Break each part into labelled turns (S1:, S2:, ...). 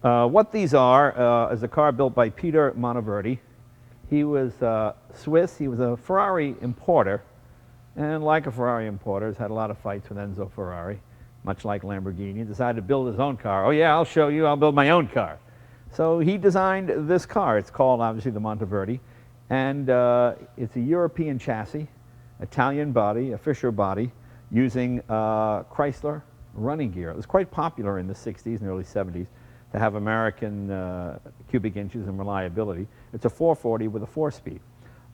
S1: What these are is a car built by Peter Monteverdi. He was Swiss. He was a Ferrari importer, and like a Ferrari importer, has had a lot of fights with Enzo Ferrari, much like Lamborghini. Decided to build his own car. Oh yeah, I'll show you. I'll build my own car. So he designed this car. It's called, obviously, the Monteverdi, and it's a European chassis, Italian body, a Fisher body, using Chrysler running gear. It was quite popular in the 60s and early 70s to have American cubic inches and reliability. It's a 440 with a 4-speed.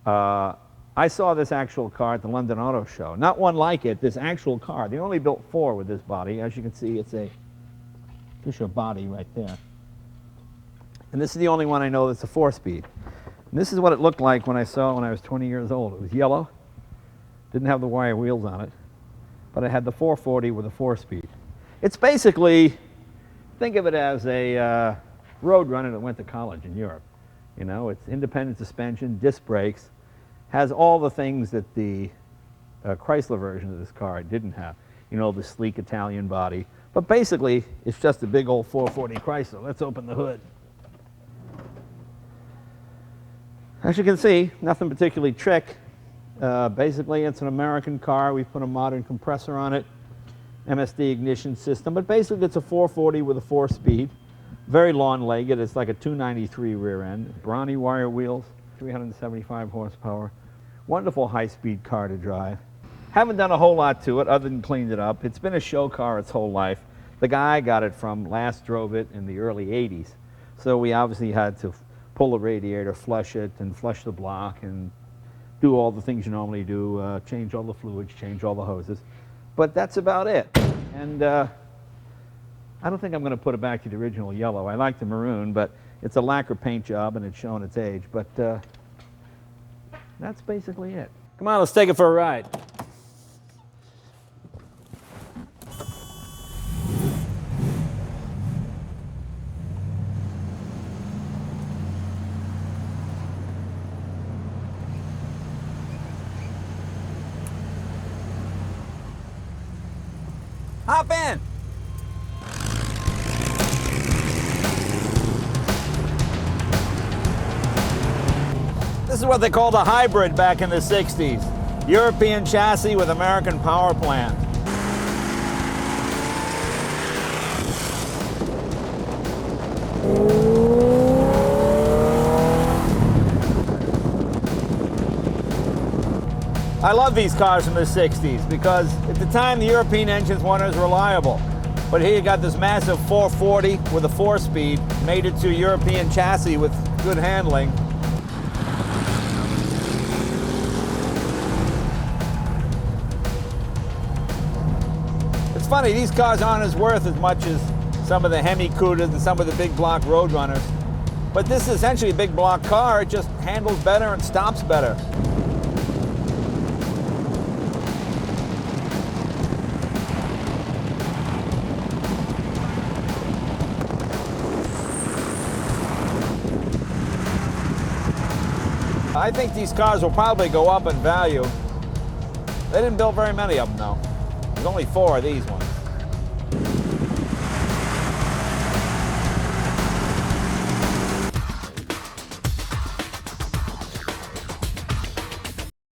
S1: I saw this actual car at the London Auto Show. Not one like it, this actual car. They only built 4 with this body. As you can see, it's a Fisher body right there. And this is the only one I know that's a 4-speed. And this is what it looked like when I saw it when I was 20 years old. It was yellow, didn't have the wire wheels on it, but it had the 440 with a 4-speed. It's basically, think of it as a road runner that went to college in Europe. You know, it's independent suspension, disc brakes, has all the things that the Chrysler version of this car didn't have. You know, the sleek Italian body. But basically, it's just a big old 440 Chrysler. Let's open the hood. As you can see, nothing particularly trick. Basically, it's an American car. We've put a modern compressor on it, MSD ignition system. But basically, it's a 440 with a 4-speed. Very long-legged. It's like a 293 rear end. Brawny wire wheels, 375 horsepower. Wonderful high-speed car to drive. Haven't done a whole lot to it other than cleaned it up. It's been a show car its whole life. The guy I got it from last drove it in the early 80s. So we obviously had to pull the radiator, flush it, and flush the block, and do all the things you normally do, change all the fluids, change all the hoses. But that's about it. And I don't think I'm going to put it back to the original yellow. I like the maroon, but it's a lacquer paint job, and it's showing its age. But that's basically it. Come on, let's take it for a ride. Hop in. This is what they called a hybrid back in the 60s. European chassis with American power plant. I love these cars from the 60s because at the time the European engines weren't as reliable. But here you got this massive 440 with a 4-speed, made it to a European chassis with good handling. It's funny, these cars aren't as worth as much as some of the Hemi Cudas and some of the big block Roadrunners. But this is essentially a big block car. It just handles better and stops better. I think these cars will probably go up in value. They didn't build very many of them, though. There's only 4 of these ones.